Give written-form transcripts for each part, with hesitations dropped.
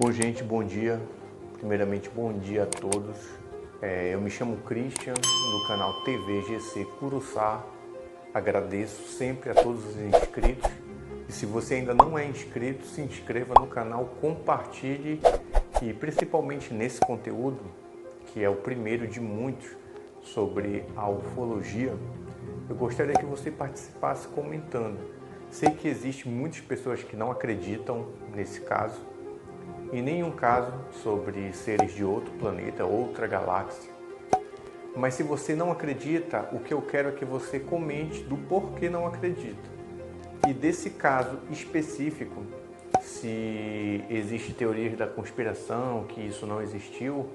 Bom, gente, bom dia. Primeiramente, bom dia a todos. Eu me chamo Christian, do canal TV GC Curuçá. Agradeço sempre a todos os inscritos. E se você ainda não é inscrito, se inscreva no canal, compartilhe e principalmente nesse conteúdo, que é o primeiro de muitos sobre a ufologia, eu gostaria que você participasse comentando. Sei que existem muitas pessoas que não acreditam nesse caso, em nenhum caso sobre seres de outro planeta, outra galáxia. Mas se você não acredita, o que eu quero é que você comente do porquê não acredita. E desse caso específico, se existe teorias da conspiração, que isso não existiu,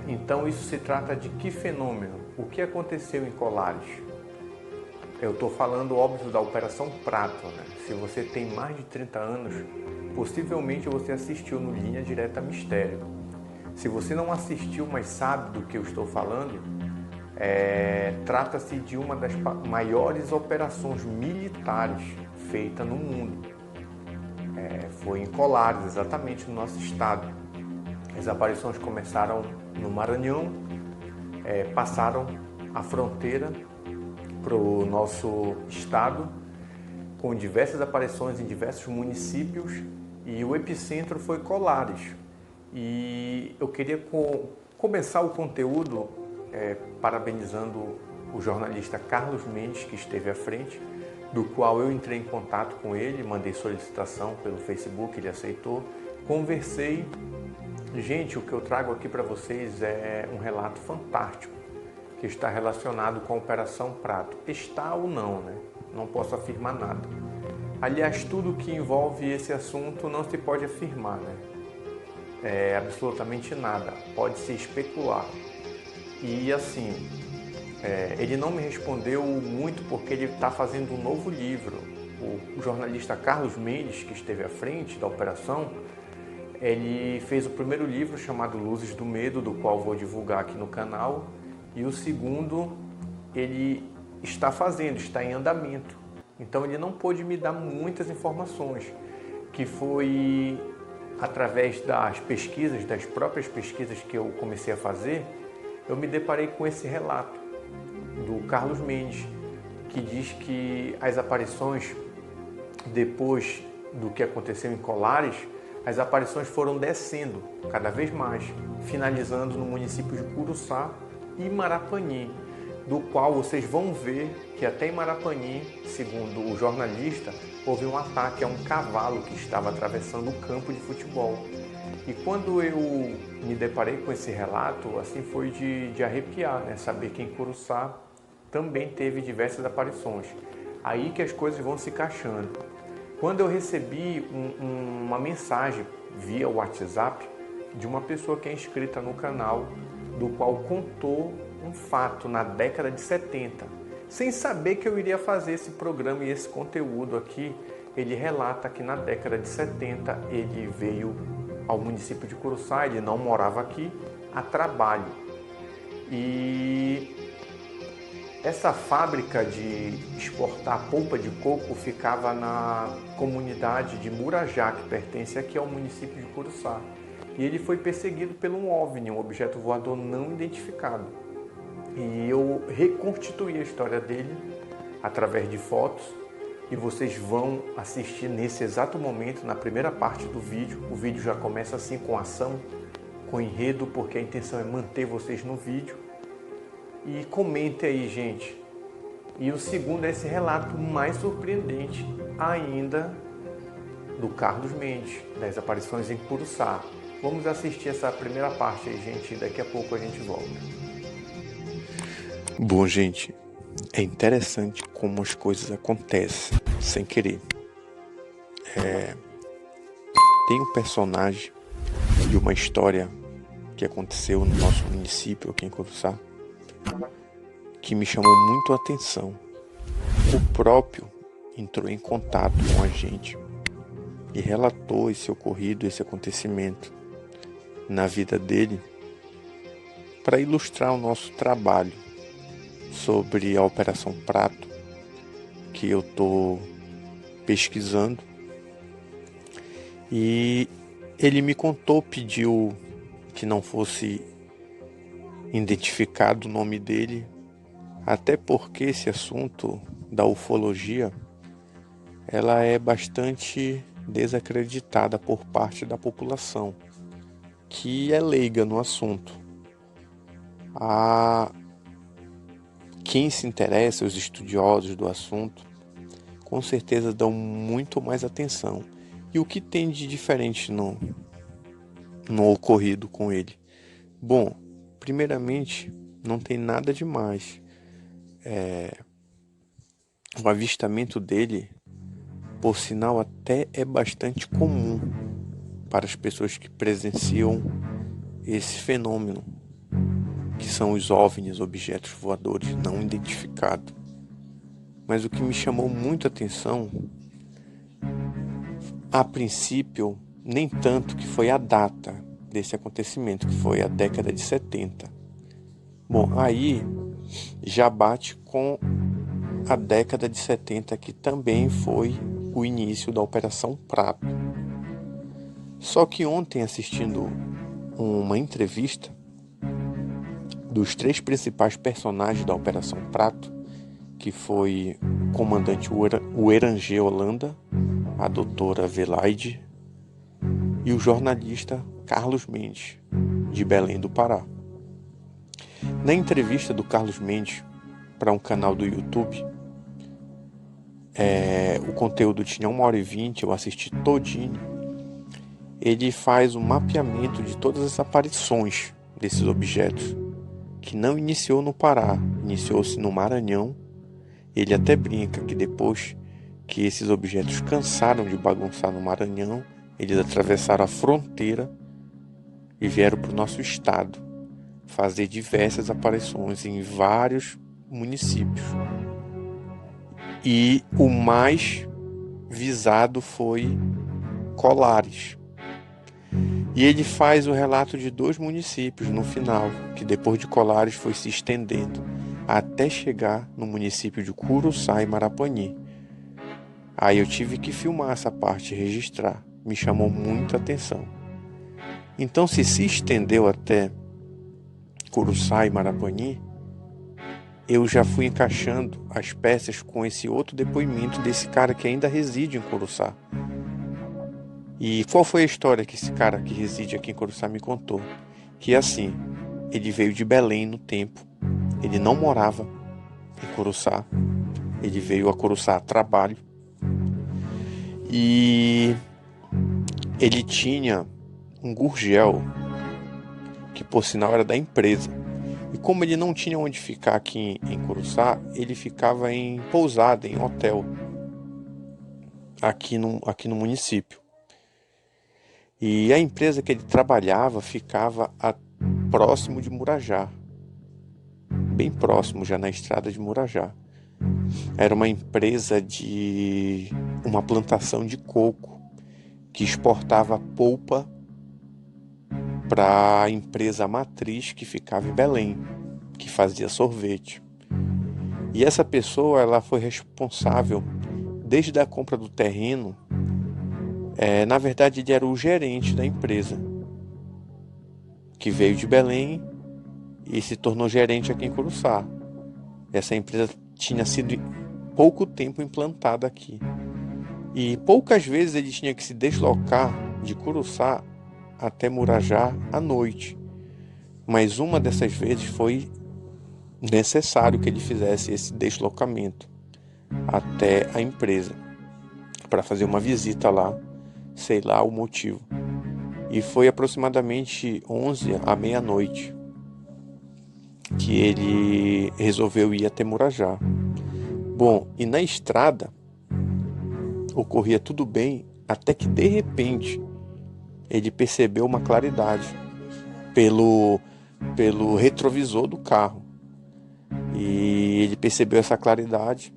então isso se trata de que fenômeno? O que aconteceu em Colares? Eu estou falando, óbvio, da Operação Prato, né? Se você tem mais de 30 anos, possivelmente você assistiu no Linha Direta Mistério. Se você não assistiu, mas sabe do que eu estou falando, trata-se de uma das maiores operações militares feita no mundo. Foi em Colares, exatamente no nosso estado. As aparições começaram no Maranhão, passaram a fronteira para o nosso estado, com diversas aparições em diversos municípios, e o epicentro foi Colares. E eu queria começar o conteúdo parabenizando o jornalista Carlos Mendes, que esteve à frente, do qual eu entrei em contato com ele, mandei solicitação pelo Facebook, ele aceitou, conversei. Gente, o que eu trago aqui para vocês é um relato fantástico, que está relacionado com a Operação Prato. Está ou não, né? Não posso afirmar nada. Aliás, tudo que envolve esse assunto não se pode afirmar, né? Absolutamente nada. Pode-se especular. E assim, ele não me respondeu muito porque ele está fazendo um novo livro. O jornalista Carlos Mendes, que esteve à frente da operação, ele fez o primeiro livro chamado Luzes do Medo, do qual vou divulgar aqui no canal. E o segundo, ele está em andamento. Então ele não pôde me dar muitas informações, que foi através das pesquisas, das próprias pesquisas que eu comecei a fazer, eu me deparei com esse relato do Carlos Mendes, que diz que as aparições, depois do que aconteceu em Colares, as aparições foram descendo cada vez mais, finalizando no município de Curuçá e Marapani, do qual vocês vão ver que até em Marapani, segundo o jornalista, houve um ataque a um cavalo que estava atravessando o campo de futebol. E quando eu me deparei com esse relato, assim foi de arrepiar, né? Saber que em Curuçá também teve diversas aparições. Aí que as coisas vão se encaixando. Quando eu recebi uma mensagem via WhatsApp de uma pessoa que é inscrita no canal, do qual contou um fato na década de 70. Sem saber que eu iria fazer esse programa e esse conteúdo aqui, ele relata que na década de 70 ele veio ao município de Curuçá, ele não morava aqui, a trabalho. E essa fábrica de exportar polpa de coco ficava na comunidade de Murajá, que pertence aqui ao município de Curuçá. E ele foi perseguido por um OVNI, um objeto voador não identificado. E eu reconstituí a história dele através de fotos, e vocês vão assistir nesse exato momento, na primeira parte do vídeo. O vídeo já começa assim com ação, com enredo, porque a intenção é manter vocês no vídeo. E comente aí, gente. E o segundo é esse relato mais surpreendente ainda do Carlos Mendes, das aparições em Curuçá. Vamos assistir essa primeira parte aí, gente, e daqui a pouco a gente volta. Bom, gente, é interessante como as coisas acontecem sem querer. Tem um personagem de uma história que aconteceu no nosso município aqui em Curuçá que me chamou muito a atenção. O próprio entrou em contato com a gente e relatou esse ocorrido, esse acontecimento na vida dele, para ilustrar o nosso trabalho sobre a Operação Prato, que eu estou pesquisando. E Ele me contou, pediu que não fosse identificado o nome dele, até porque esse assunto da ufologia, ela é bastante desacreditada por parte da população, que é leiga no assunto. Quem se interessa, os estudiosos do assunto, com certeza dão muito mais atenção. E o que tem de diferente no ocorrido com ele? Bom, primeiramente, não tem nada demais. O avistamento dele, por sinal, até é bastante comum para as pessoas que presenciam esse fenômeno, que são os OVNIs, objetos voadores não identificados. Mas o que me chamou muito a atenção, a princípio, nem tanto que foi a data desse acontecimento, que foi a década de 70. Bom, aí já bate com a década de 70, que também foi o início da Operação Prato. Só que ontem, assistindo uma entrevista dos 3 principais personagens da Operação Prato, que foi o comandante Ueranger Holanda, a doutora Velaide e o jornalista Carlos Mendes, de Belém do Pará. Na entrevista do Carlos Mendes para um canal do YouTube, o conteúdo tinha 1h20, eu assisti todinho. Ele faz um mapeamento de todas as aparições desses objetos, que não iniciou no Pará, iniciou-se no Maranhão. Ele até brinca que depois que esses objetos cansaram de bagunçar no Maranhão, eles atravessaram a fronteira e vieram para o nosso estado fazer diversas aparições em vários municípios. E o mais visado foi Colares. E ele faz o relato de 2 municípios no final, que depois de Colares foi se estendendo até chegar no município de Curuçá e Marapanhi. Aí eu tive que filmar essa parte e registrar. Me chamou muita atenção. Então, se estendeu até Curuçá e Marapanhi, eu já fui encaixando as peças com esse outro depoimento desse cara que ainda reside em Curuçá. E qual foi a história que esse cara que reside aqui em Curuçá me contou? Que assim, ele veio de Belém no tempo, ele não morava em Curuçá, ele veio a Curuçá a trabalho e ele tinha um gurgel, que por sinal era da empresa. E como ele não tinha onde ficar aqui em Curuçá, ele ficava em pousada, em hotel, aqui no município. E a empresa que ele trabalhava ficava próximo de Murajá, bem próximo, já na estrada de Murajá. Era uma empresa de uma plantação de coco que exportava polpa para a empresa matriz que ficava em Belém, que fazia sorvete. E essa pessoa, ela foi responsável desde a compra do terreno. Na verdade, ele era o gerente da empresa, que veio de Belém e se tornou gerente aqui em Curuçá. Essa empresa tinha sido pouco tempo implantada aqui. E poucas vezes ele tinha que se deslocar de Curuçá até Murajá à noite. Mas uma dessas vezes foi necessário que ele fizesse esse deslocamento até a empresa para fazer uma visita lá, sei lá o motivo. E foi aproximadamente 11 à meia-noite que ele resolveu ir até Murajá. Bom, e na estrada ocorria tudo bem, até que de repente ele percebeu uma claridade pelo retrovisor do carro. E ele percebeu essa claridade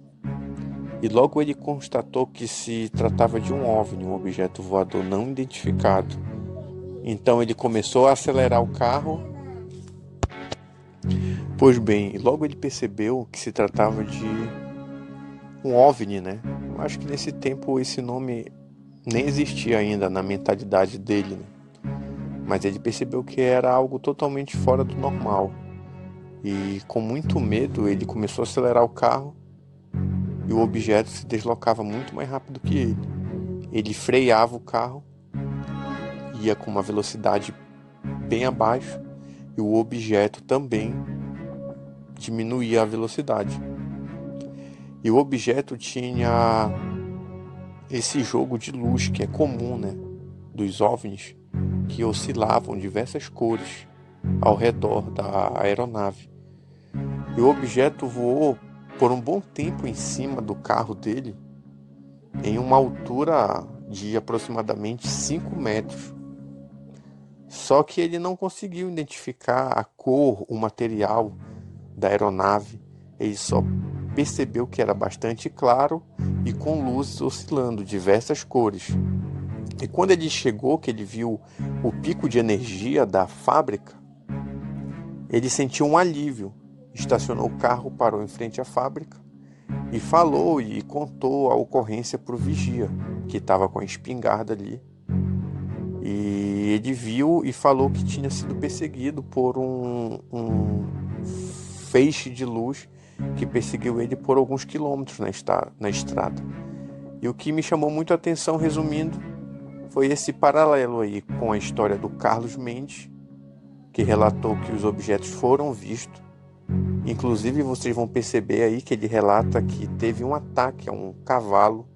e logo ele constatou que se tratava de um OVNI, um objeto voador não identificado. Então ele começou a acelerar o carro. Pois bem, logo ele percebeu que se tratava de um OVNI, né? Acho que nesse tempo esse nome nem existia ainda na mentalidade dele, né? mas ele percebeu que era algo totalmente fora do normal. E com muito medo, ele começou a acelerar o carro e o objeto se deslocava muito mais rápido que ele. Ele freava o carro, ia com uma velocidade bem abaixo e o objeto também diminuía a velocidade. E o objeto tinha esse jogo de luz que é comum, né, dos OVNIs, que oscilavam diversas cores ao redor da aeronave. E o objeto voou por um bom tempo em cima do carro dele, em uma altura de aproximadamente 5 metros. Só que ele não conseguiu identificar a cor, o material da aeronave. Ele só percebeu que era bastante claro e com luzes oscilando, diversas cores. E quando ele chegou, que ele viu o pico de energia da fábrica, ele sentiu um alívio. Estacionou o carro, parou em frente à fábrica e falou e contou a ocorrência para o vigia, que estava com a espingarda ali. E ele viu e falou que tinha sido perseguido por um feixe de luz que perseguiu ele por alguns quilômetros na estrada. E o que me chamou muito a atenção, resumindo, foi esse paralelo aí com a história do Carlos Mendes, que relatou que os objetos foram vistos. Inclusive, vocês vão perceber aí que ele relata que teve um ataque a um cavalo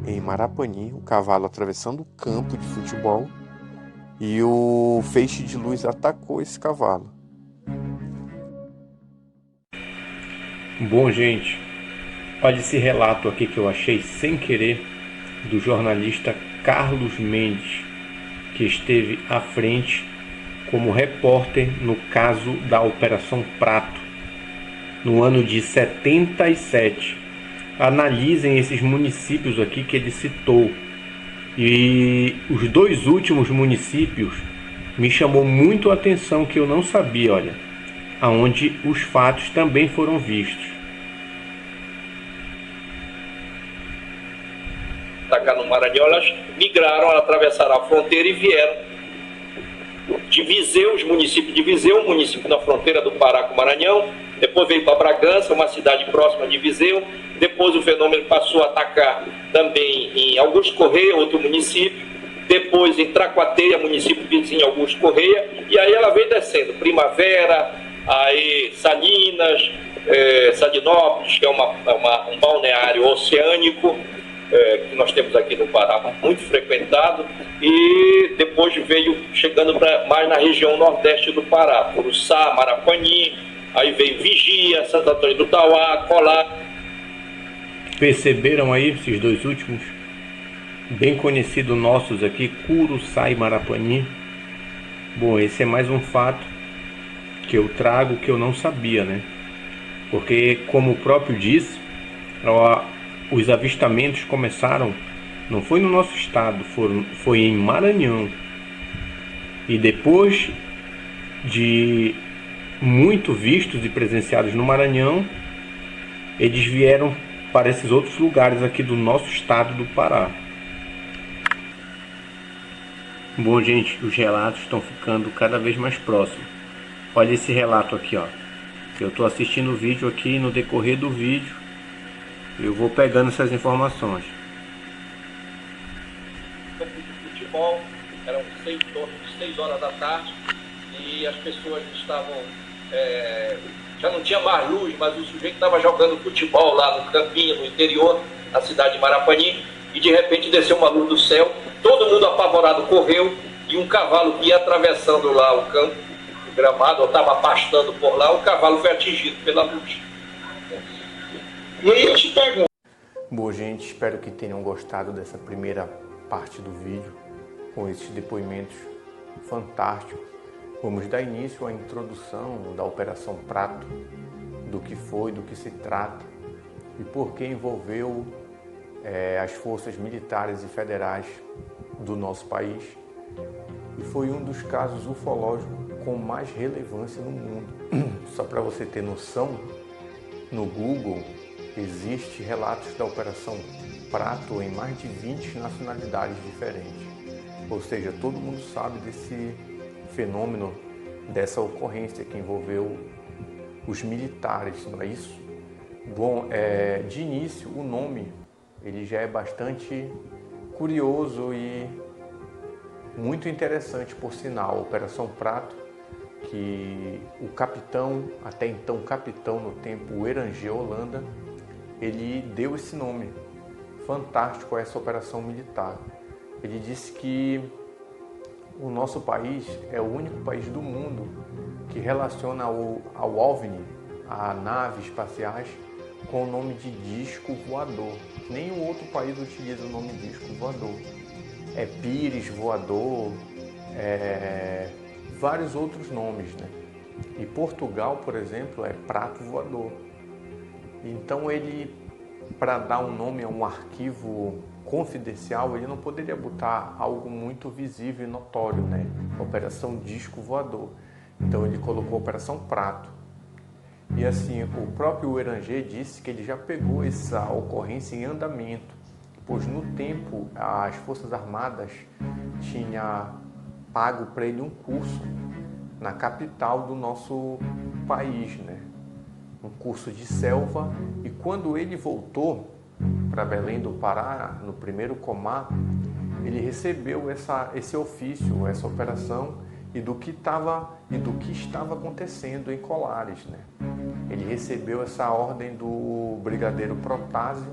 em Marapani, um cavalo atravessando o campo de futebol, e o feixe de luz atacou esse cavalo. Bom, gente, olha esse relato aqui que eu achei sem querer do jornalista Carlos Mendes, que esteve à frente como repórter no caso da Operação Prato, no ano de 77. Analisem esses municípios aqui que ele citou. E os dois últimos municípios me chamou muito a atenção, que eu não sabia, olha, aonde os fatos também foram vistos. Atacar no Maranhão, elas migraram, atravessaram a fronteira e vieram de Viseu, os municípios de Viseu, um município na fronteira do Pará com o Maranhão, depois veio para Bragança, uma cidade próxima de Viseu, depois o fenômeno passou a atacar também em Augusto Correia, outro município, depois em Tracuateia, município vizinho Augusto Correia, e aí ela veio descendo, Primavera, aí Salinas, Salinópolis, que é um balneário oceânico, que nós temos aqui no Pará, muito frequentado, e depois veio chegando mais na região nordeste do Pará, Curuçá, Marapani, aí veio Vigia, Santo Antônio do Tauá, Colar. Perceberam aí esses dois últimos? Bem conhecidos nossos aqui, Curuçá e Marapani. Bom, esse é mais um fato que eu trago que eu não sabia, né? Porque, como o próprio disse, os avistamentos começaram, não foi no nosso estado, foi em Maranhão. E depois de muito vistos e presenciados no Maranhão, eles vieram para esses outros lugares aqui do nosso estado do Pará. Bom, gente, os relatos estão ficando cada vez mais próximos. Olha esse relato aqui, ó. Eu estou assistindo o vídeo aqui, no decorrer do vídeo eu vou pegando essas informações. Campo de futebol, eram 6 horas da tarde e as pessoas estavam, já não tinha mais luz, mas o sujeito estava jogando futebol lá no campinho, no interior da cidade de Marapani, e de repente desceu uma luz do céu, todo mundo apavorado correu, e um cavalo que ia atravessando lá o campo, o gramado, ou estava pastando por lá, o cavalo foi atingido pela luz. E aí eu te pergunto. Bom, gente, espero que tenham gostado dessa primeira parte do vídeo, com esses depoimentos fantásticos. Vamos dar início à introdução da Operação Prato, do que foi, do que se trata e por que envolveu as forças militares e federais do nosso país. E foi um dos casos ufológicos com mais relevância no mundo. Só para você ter noção, no Google existe relatos da Operação Prato em mais de 20 nacionalidades diferentes. Ou seja, todo mundo sabe fenômeno dessa ocorrência que envolveu os militares, não é isso? Bom, de início o nome ele já é bastante curioso e muito interessante, por sinal. Operação Prato, que o capitão, até então capitão no tempo, o Eranger Holanda, ele deu esse nome fantástico a essa operação militar. Ele disse que o nosso país é o único país do mundo que relaciona ao OVNI, a naves espaciais, com o nome de disco voador. Nenhum outro país utiliza o nome disco voador. É Pires voador, vários outros nomes, né? E Portugal, por exemplo, é prato voador. Então ele, para dar um nome a um arquivo confidencial, ele não poderia botar algo muito visível e notório, né? Operação Disco Voador. Então ele colocou Operação Prato. E assim, o próprio Eranger disse que ele já pegou essa ocorrência em andamento, pois no tempo as Forças Armadas tinham pago para ele um curso na capital do nosso país, né? Um curso de selva, e quando ele voltou para Belém do Pará, no primeiro Comar, ele recebeu esse ofício, essa operação e do que estava acontecendo em Colares, né? Ele recebeu essa ordem do brigadeiro Protásio,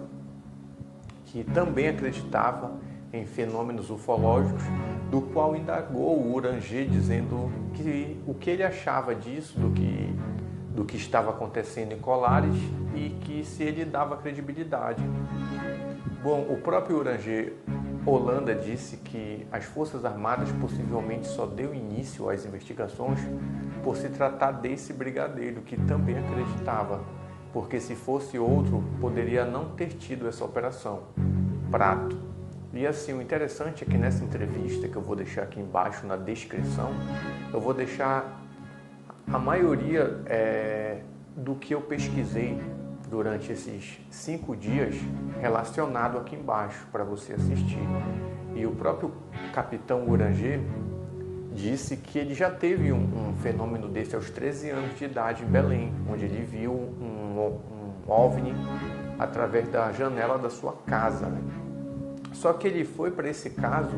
que também acreditava em fenômenos ufológicos, do qual indagou o Eranger, dizendo que o que ele achava disso, do que estava acontecendo em Colares, e que se ele dava credibilidade. Bom, o próprio Eranger Holanda disse que as Forças Armadas possivelmente só deu início às investigações por se tratar desse brigadeiro, que também acreditava, porque se fosse outro, poderia não ter tido essa operação. Prato. E assim, o interessante é que nessa entrevista, que eu vou deixar aqui embaixo na descrição, eu vou deixar a maioria do que eu pesquisei durante esses 5 dias relacionado aqui embaixo para você assistir. E o próprio capitão Eranger disse que ele já teve um fenômeno desse aos 13 anos de idade em Belém, onde ele viu um OVNI através da janela da sua casa, né? Só que ele foi para esse caso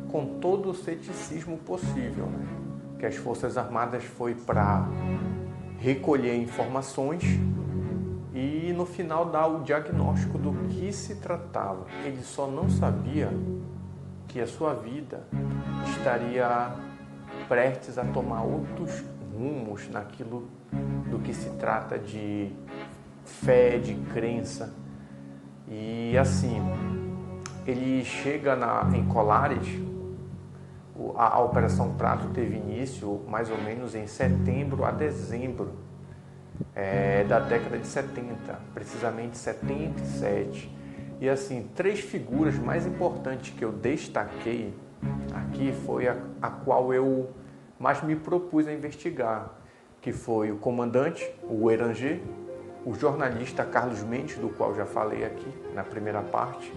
com todo o ceticismo possível, né? Que as Forças Armadas foi para recolher informações e no final dar o diagnóstico do que se tratava. Ele só não sabia que a sua vida estaria prestes a tomar outros rumos naquilo do que se trata de fé, de crença. E assim, ele chega em Colares. A Operação Prato teve início mais ou menos em setembro a dezembro da década de 70, precisamente 77. E assim, 3 figuras mais importantes que eu destaquei aqui foi a qual eu mais me propus a investigar, que foi o comandante, o Eranger, o jornalista Carlos Mendes, do qual já falei aqui na primeira parte,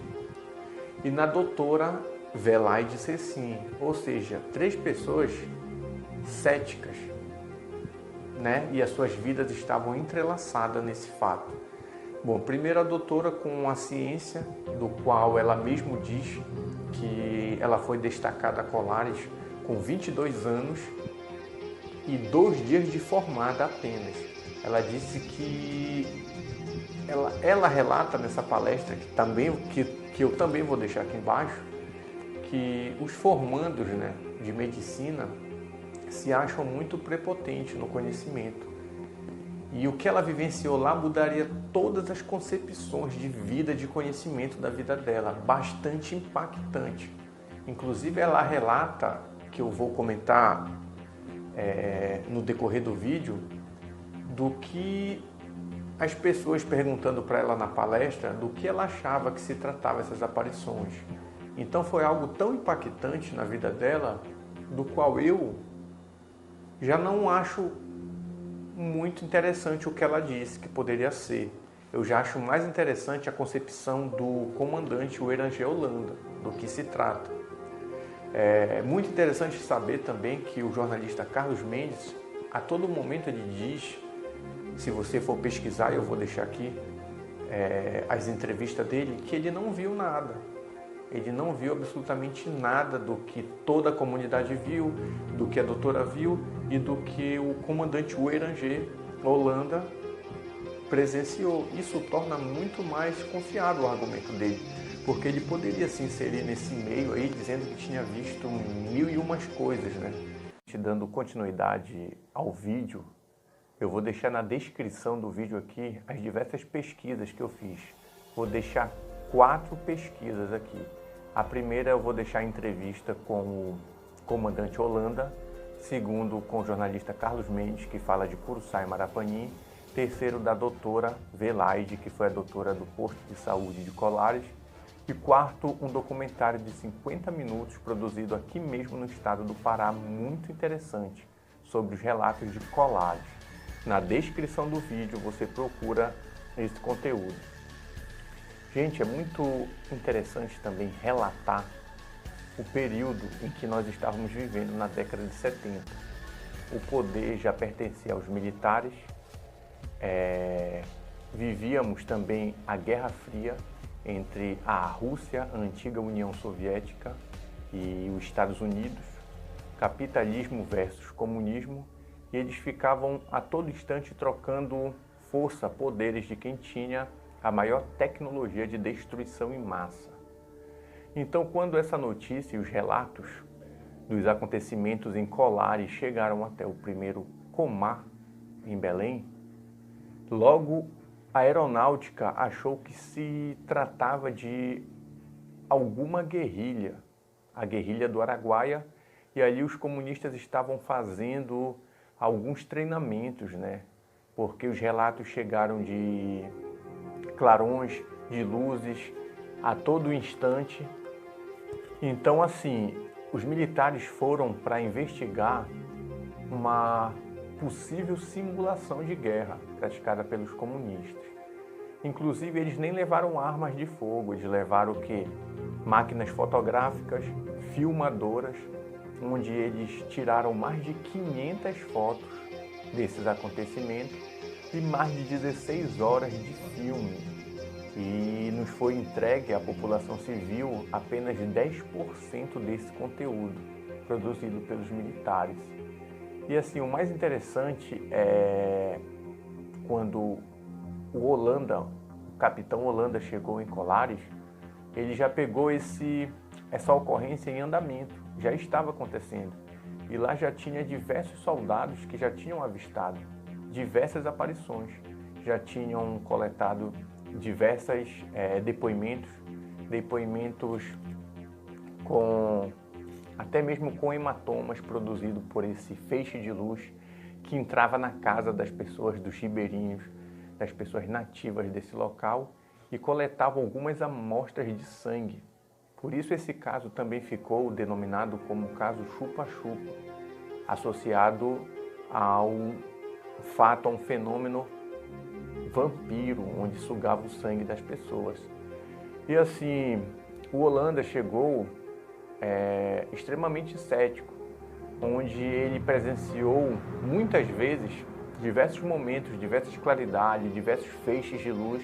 e na doutora Velaide Cecim, ou seja, 3 pessoas céticas, né? E as suas vidas estavam entrelaçadas nesse fato. Bom, primeiro a doutora com a ciência, do qual ela mesmo diz que ela foi destacada a Colares com 22 anos e 2 dias de formada apenas. Ela disse que ela relata nessa palestra, que eu também vou deixar aqui embaixo, que os formandos, né, de medicina se acham muito prepotentes no conhecimento. E o que ela vivenciou lá mudaria todas as concepções de vida, de conhecimento da vida dela, bastante impactante. Inclusive ela relata, que eu vou comentar no decorrer do vídeo, do que as pessoas perguntando para ela na palestra, do que ela achava que se tratava essas aparições. Então foi algo tão impactante na vida dela, do qual eu já não acho muito interessante o que ela disse que poderia ser. Eu já acho mais interessante a concepção do comandante, o Eranger Holanda, do que se trata. É muito interessante saber também que o jornalista Carlos Mendes, a todo momento ele diz, se você for pesquisar, eu vou deixar aqui as entrevistas dele, que ele não viu nada. Ele não viu absolutamente nada do que toda a comunidade viu, do que a doutora viu e do que o comandante Oeranger Holanda presenciou. Isso torna muito mais confiável o argumento dele, porque ele poderia se inserir nesse meio aí dizendo que tinha visto 1001 coisas, né? Dando continuidade ao vídeo, eu vou deixar na descrição do vídeo aqui as diversas pesquisas que eu fiz. Vou deixar 4 pesquisas aqui. A primeira eu vou deixar a entrevista com o comandante Holanda, segundo com o jornalista Carlos Mendes, que fala de Curuçá e Marapanim, terceiro da doutora Velaide, que foi a doutora do posto de saúde de Colares, e quarto, um documentário de 50 minutos produzido aqui mesmo no estado do Pará, muito interessante, sobre os relatos de Colares. Na descrição do vídeo você procura esse conteúdo. Gente, é muito interessante também relatar o período em que nós estávamos vivendo na década de 70. O poder já pertencia aos militares, vivíamos também a Guerra Fria entre a Rússia, a antiga União Soviética, e os Estados Unidos, capitalismo versus comunismo, e eles ficavam a todo instante trocando força, poderes de quem tinha a maior tecnologia de destruição em massa. Então, quando essa notícia e os relatos dos acontecimentos em Colares chegaram até o primeiro Comar, em Belém, logo a aeronáutica achou que se tratava de alguma guerrilha, a guerrilha do Araguaia, e ali os comunistas estavam fazendo alguns treinamentos, né? Porque os relatos chegaram de clarões, de luzes, a todo instante. Então, assim, os militares foram para investigar uma possível simulação de guerra praticada pelos comunistas. Inclusive, eles nem levaram armas de fogo, eles levaram o quê? Máquinas fotográficas, filmadoras, onde eles tiraram mais de 500 fotos desses acontecimentos e mais de 16 horas de filme. E nos foi entregue à população civil apenas 10% desse conteúdo produzido pelos militares. E assim, o mais interessante é quando o Holanda, o capitão Holanda chegou em Colares, ele já pegou essa ocorrência em andamento, já estava acontecendo. E lá já tinha diversos soldados que já tinham avistado diversas aparições, já tinham coletado diversos depoimentos até mesmo com hematomas produzidos por esse feixe de luz que entrava na casa das pessoas, dos ribeirinhos, das pessoas nativas desse local e coletavam algumas amostras de sangue. Por isso esse caso também ficou denominado como caso chupa-chupa, associado ao fato, a um fenômeno vampiro, onde sugava o sangue das pessoas. E assim, o Holanda chegou extremamente cético, onde ele presenciou muitas vezes diversos momentos, diversas claridades, diversos feixes de luz,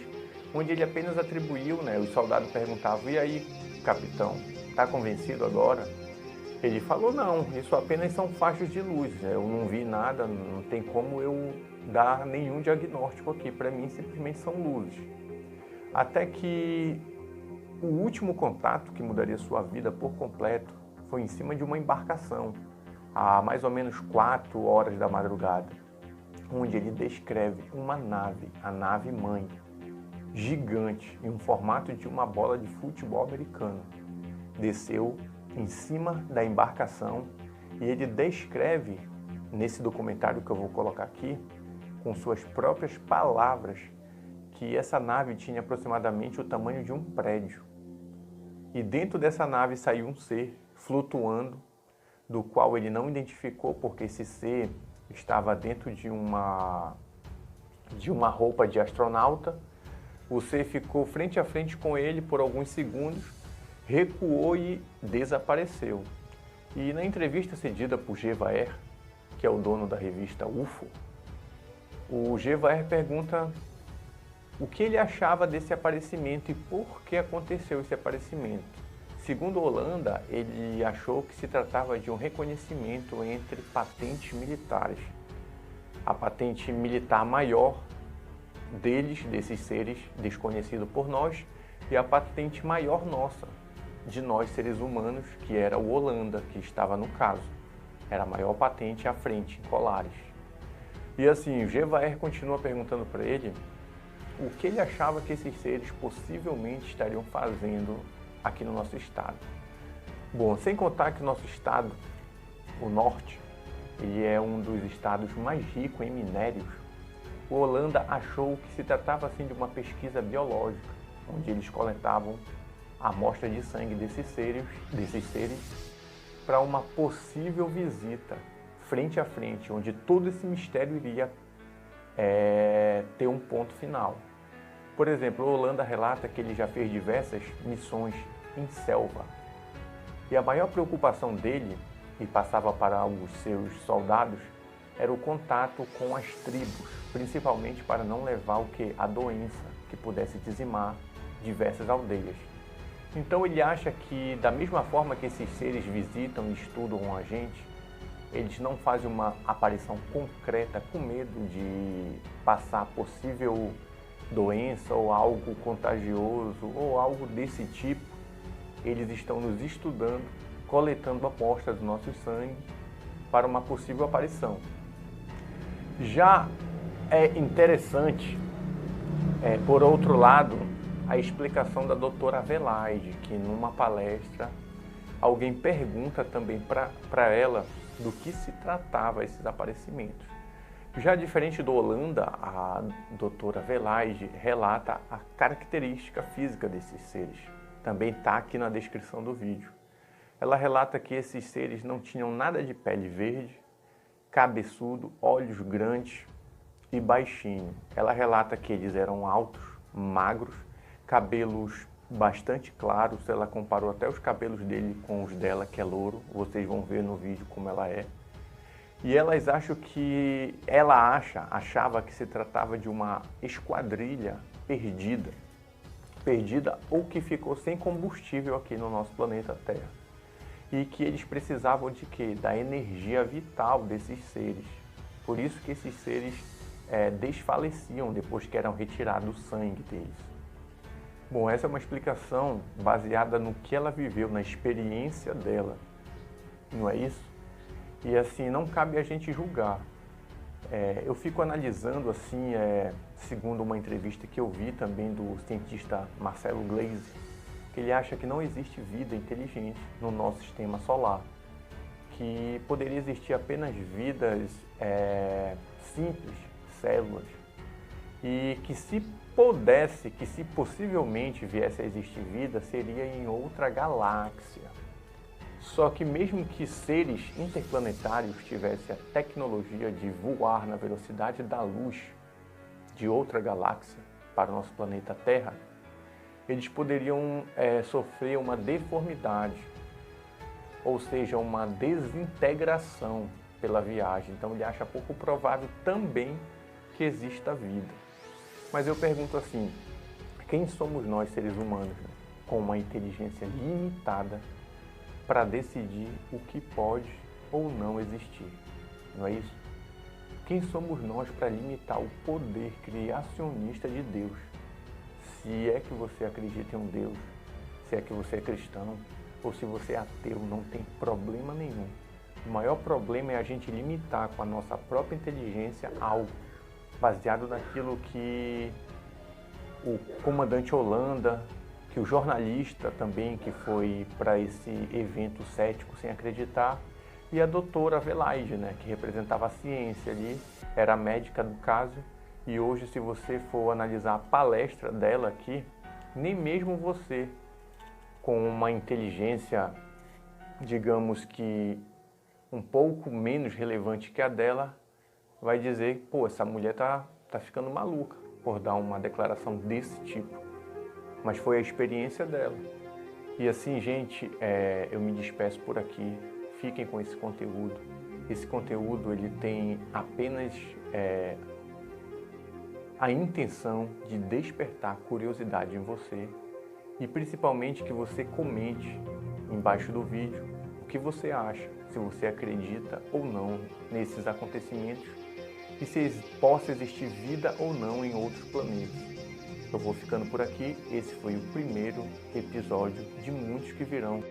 onde ele apenas atribuiu, né? Os soldados perguntavam: e aí, capitão, está convencido agora? Ele falou: não, isso apenas são faixas de luz, eu não vi nada, não tem como eu dar nenhum diagnóstico aqui, para mim simplesmente são luzes. Até que o último contato que mudaria sua vida por completo foi em cima de uma embarcação, a mais ou menos 4 horas da madrugada, onde ele descreve uma nave, a nave mãe, gigante, em um formato de uma bola de futebol americano. Desceu em cima da embarcação e ele descreve, nesse documentário que eu vou colocar aqui, com suas próprias palavras, que essa nave tinha aproximadamente o tamanho de um prédio. E dentro dessa nave saiu um ser flutuando, do qual ele não identificou, porque esse ser estava dentro de uma roupa de astronauta. O ser ficou frente a frente com ele por alguns segundos, recuou e desapareceu. E na entrevista cedida por Gevaer, que é o dono da revista UFO, o Gevaer pergunta o que ele achava desse aparecimento e por que aconteceu esse aparecimento. Segundo Holanda, ele achou que se tratava de um reconhecimento entre patentes militares. A patente militar maior deles, desses seres desconhecidos por nós, e a patente maior nossa, de nós seres humanos, que era o Holanda, que estava no caso. Era a maior patente à frente, em Colares. E assim, o Gevaer continua perguntando para ele o que ele achava que esses seres possivelmente estariam fazendo aqui no nosso estado. Bom, sem contar que o nosso estado, o norte, ele é um dos estados mais ricos em minérios. O Holanda achou que se tratava assim de uma pesquisa biológica, onde eles coletavam amostra de sangue desses seres para uma possível visita frente a frente, onde todo esse mistério iria ter um ponto final. Por exemplo, o Holanda relata que ele já fez diversas missões em selva. E a maior preocupação dele, e passava para os seus soldados, era o contato com as tribos, principalmente para não levar a doença que pudesse dizimar diversas aldeias. Então ele acha que, da mesma forma que esses seres visitam e estudam a gente, eles não fazem uma aparição concreta com medo de passar possível doença ou algo contagioso ou algo desse tipo. Eles estão nos estudando, coletando amostras do nosso sangue para uma possível aparição. Já é interessante, por outro lado, a explicação da doutora Adelaide, que numa palestra alguém pergunta também para ela do que se tratava esses aparecimentos. Já diferente do Holanda, a doutora Adelaide relata a característica física desses seres. Também está aqui na descrição do vídeo. Ela relata que esses seres não tinham nada de pele verde, cabeçudo, olhos grandes e baixinho. Ela relata que eles eram altos, magros, cabelos bastante claros. Ela comparou até os cabelos dele com os dela, que é louro. Vocês vão ver no vídeo como ela é. E ela achava que se tratava de uma esquadrilha perdida ou que ficou sem combustível aqui no nosso planeta Terra. E que eles precisavam de quê? Da energia vital desses seres. Por isso que esses seres desfaleciam depois que eram retirados o sangue deles. Bom, essa é uma explicação baseada no que ela viveu, na experiência dela. Não é isso? E assim, não cabe a gente julgar. Eu fico analisando assim, segundo uma entrevista que eu vi também do cientista Marcelo Gleisi, que ele acha que não existe vida inteligente no nosso sistema solar, que poderia existir apenas vidas simples, células, e que se possivelmente viesse a existir vida, seria em outra galáxia. Só que mesmo que seres interplanetários tivessem a tecnologia de voar na velocidade da luz de outra galáxia para o nosso planeta Terra, eles poderiam sofrer uma deformidade, ou seja, uma desintegração pela viagem. Então ele acha pouco provável também que exista vida. Mas eu pergunto assim, quem somos nós, seres humanos, né, com uma inteligência limitada, para decidir o que pode ou não existir? Não é isso? Quem somos nós para limitar o poder criacionista de Deus? Se é que você acredita em um Deus, se é que você é cristão, ou se você é ateu, não tem problema nenhum. O maior problema é a gente limitar com a nossa própria inteligência algo, baseado naquilo que o comandante Holanda, que o jornalista também que foi para esse evento cético sem acreditar, e a doutora Adelaide, né, que representava a ciência ali, era a médica do caso. E hoje, se você for analisar a palestra dela aqui, nem mesmo você, com uma inteligência, digamos que um pouco menos relevante que a dela, vai dizer, pô, essa mulher tá ficando maluca por dar uma declaração desse tipo. Mas foi a experiência dela. E assim, gente, eu me despeço por aqui. identifiquem com esse conteúdo. Esse conteúdo ele tem apenas a intenção de despertar curiosidade em você e principalmente que você comente embaixo do vídeo o que você acha, se você acredita ou não nesses acontecimentos e se possa existir vida ou não em outros planetas. Eu vou ficando por aqui, esse foi o primeiro episódio de muitos que virão.